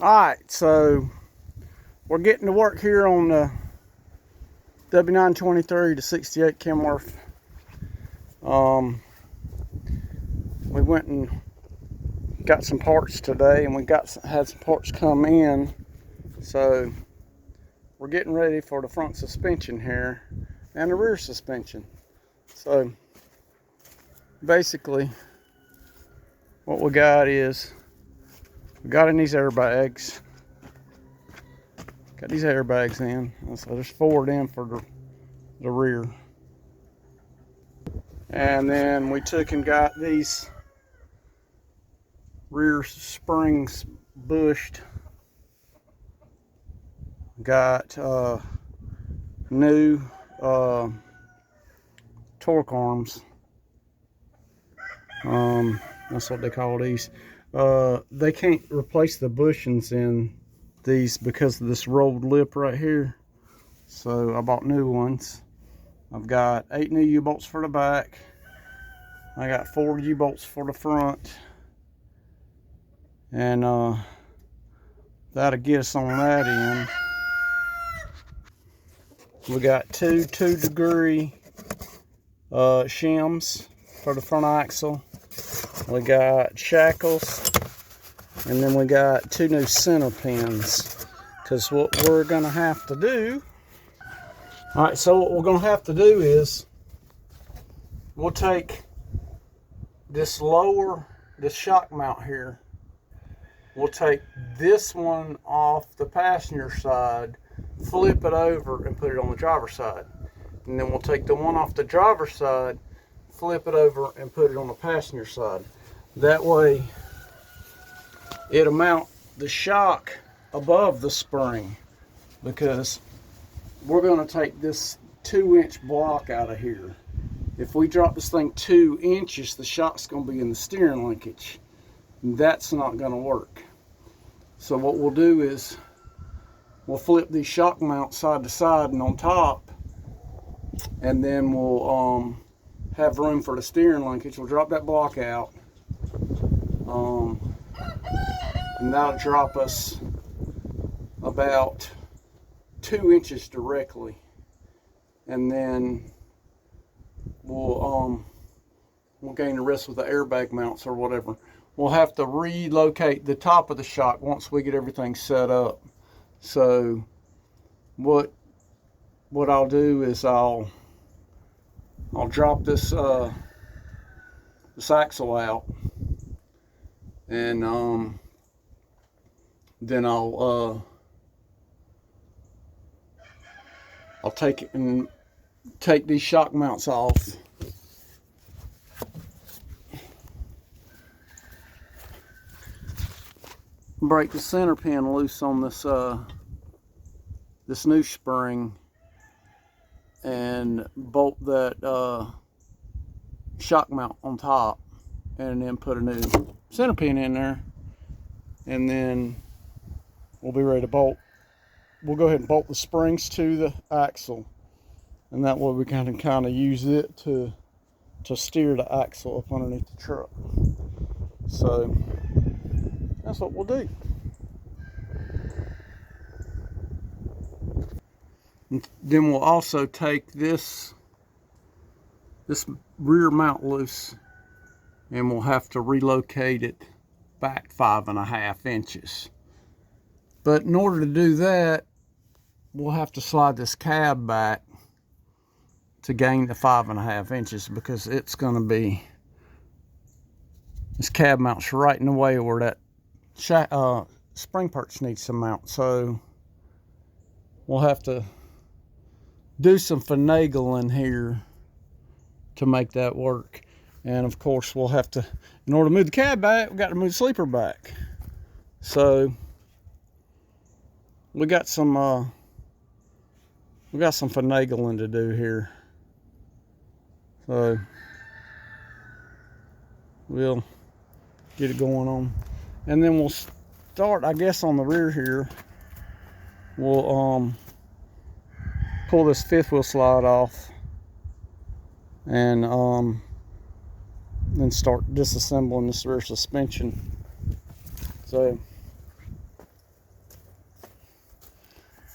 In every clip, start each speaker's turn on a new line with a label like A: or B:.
A: Alright, so we're getting to work here on the W923 to 68 Kenworth. We went and got some parts today, and we had some parts come in, so we're getting ready for the front suspension here and the rear suspension. So basically what we got is we got in these airbags. Got these airbags in, so there's 4 of them for the rear. And then we took and got these rear springs bushed. Got new torque arms. That's what they call these. They can't replace the bushings in these because of this rolled lip right here, so I bought new ones. I've got 8 new U-bolts for the back. I got 4 U-bolts for the front, and that'll get us on that end. We got 2 2-degree shims for the front axle. We got shackles, and then we got 2 new center pins, because what we're gonna have to do, so what we're gonna have to do is we'll take this shock mount here, we'll take this one off the passenger side, flip it over and put it on the driver's side, and then we'll take the one off the driver's side, flip it over and put it on the passenger side. That way it'll mount the shock above the spring, because we're going to take this 2-inch block out of here. If we drop this thing 2 inches, the shock's going to be in the steering linkage, and that's not going to work. So what we'll do is we'll flip these shock mounts side to side and on top, and then we'll have room for the steering linkage. We'll drop that block out, and that'll drop us about 2 inches directly, and then we'll gain the rest with the airbag mounts or whatever. We'll have to relocate the top of the shock once we get everything set up. So what I'll do is I'll drop this axle out, and then I'll take these shock mounts off. Break the center pin loose on this this new spring, and bolt that shock mount on top, and then put a new center pin in there, and then we'll be ready to bolt. We'll go ahead and bolt the springs to the axle, and that way we can kind of use it to steer the axle up underneath the truck. So that's what we'll do. And then we'll also take this rear mount loose, and we'll have to relocate it back 5.5 inches. But in order to do that, we'll have to slide this cab back to gain the 5.5 inches, because it's going to be, this cab mount's right in the way where that spring perch needs to mount. So we'll have to do some finagling here to make that work. And of course we'll have to, in order to move the cab back, we've got to move the sleeper back. So we got some finagling to do here. So we'll get it going on, and then we'll start, I guess, on the rear here. We'll pull this 5th wheel slide off, and then start disassembling this rear suspension. So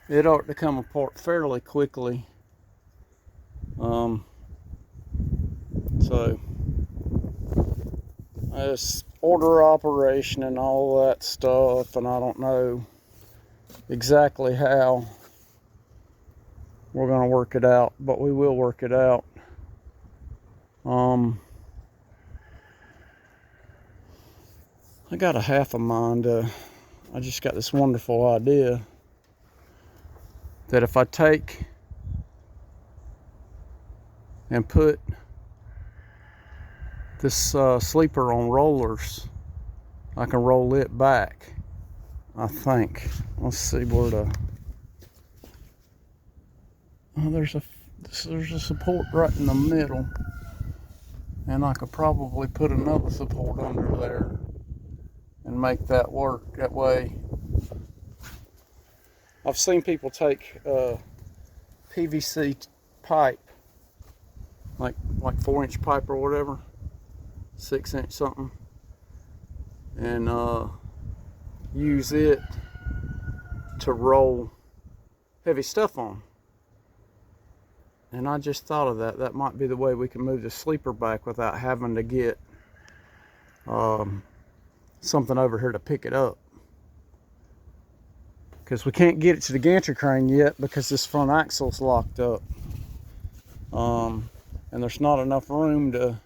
A: it ought to come apart fairly quickly. So it's order operation and all that stuff, and I don't know exactly how we're going to work it out, but we will work it out. I got a half a mind. I just got this wonderful idea that if I take and put this sleeper on rollers, I can roll it back, I think. Let's see where the... Oh, there's a support right in the middle, and I could probably put another support under there and make that work that way. I've seen people take PVC pipe, like 4-inch pipe or whatever, 6-inch something, and use it to roll heavy stuff on. And I just thought of that. That might be the way we can move the sleeper back without having to get something over here to pick it up. Because we can't get it to the gantry crane yet because this front axle's locked up. And there's not enough room to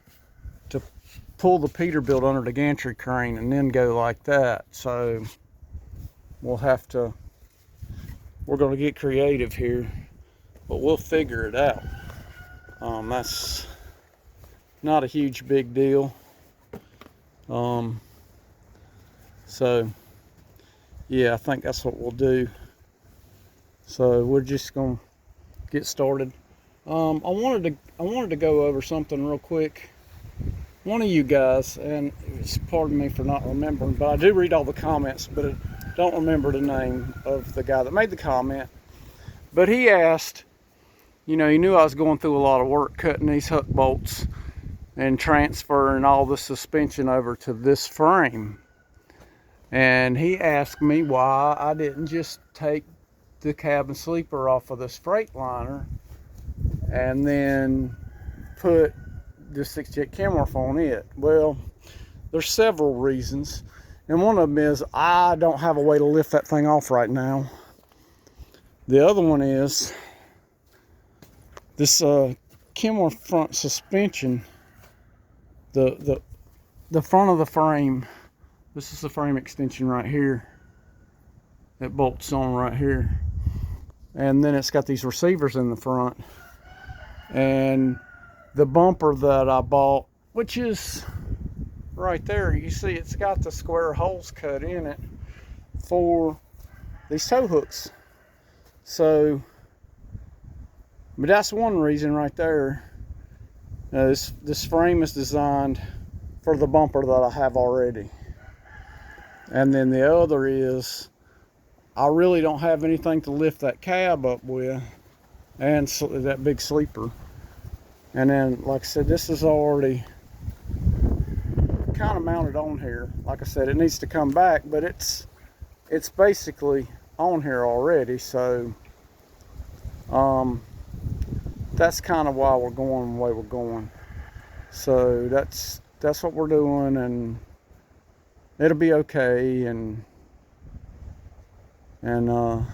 A: pull the Peterbilt under the gantry crane and then go like that. So we'll have to, we're going to get creative here, but we'll figure it out. That's not a huge big deal. So yeah, I think that's what we'll do. So we're just gonna get started. I wanted to go over something real quick. One of you guys, and it's pardon me for not remembering, but I do read all the comments, but I don't remember the name of the guy that made the comment. But he asked, you know, he knew I was going through a lot of work cutting these hook bolts and transferring all the suspension over to this frame. And he asked me why I didn't just take the cabin sleeper off of this Freightliner and then put the 68 Kenworth on it. Well, there's several reasons, and one of them is I don't have a way to lift that thing off right now. The other one is this Kenworth front suspension, the front of the frame. This is the frame extension right here. It bolts on right here. And then it's got these receivers in the front. And the bumper that I bought, which is right there, you see it's got the square holes cut in it for these tow hooks. So, but that's one reason right there. This frame is designed for the bumper that I have already. And then the other is I really don't have anything to lift that cab up with, and so that big sleeper. And then, like I said, this is already kind of mounted on here. Like I said, it needs to come back, but it's basically on here already. So that's kind of why we're going the way we're going. So that's what we're doing, and it'll be okay, and we'll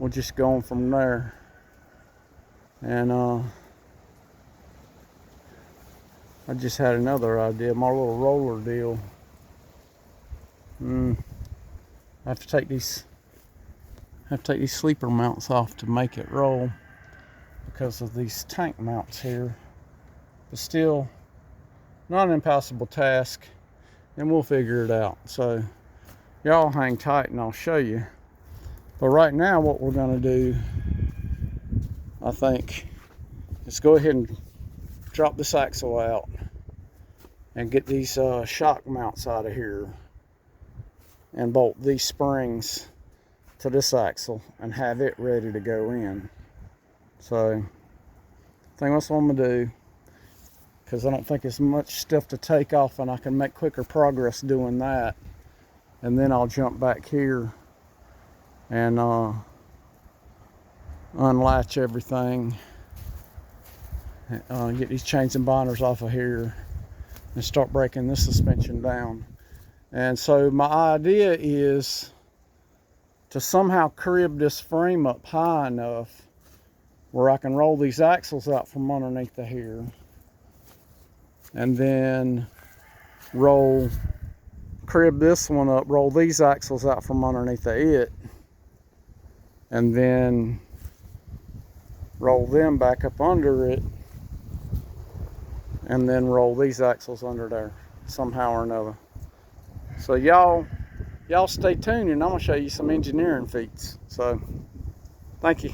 A: just go on from there. And I just had another idea, my little roller deal. I have to take these sleeper mounts off to make it roll because of these tank mounts here. But still, not an impossible task, and we'll figure it out. So y'all hang tight and I'll show you. But right now what we're going to do, I think, is go ahead and drop this axle out and get these shock mounts out of here and bolt these springs to this axle and have it ready to go in. So I think that's what I'm going to do, because I don't think it's much stuff to take off, and I can make quicker progress doing that. And then I'll jump back here and unlatch everything, get these chains and binders off of here, and start breaking this suspension down. And so my idea is to somehow crib this frame up high enough where I can roll these axles out from underneath the here, and then crib this one up, roll these axles out from underneath it, and then roll them back up under it, and then roll these axles under there somehow or another. So y'all stay tuned, and I'm gonna show you some engineering feats. So thank you.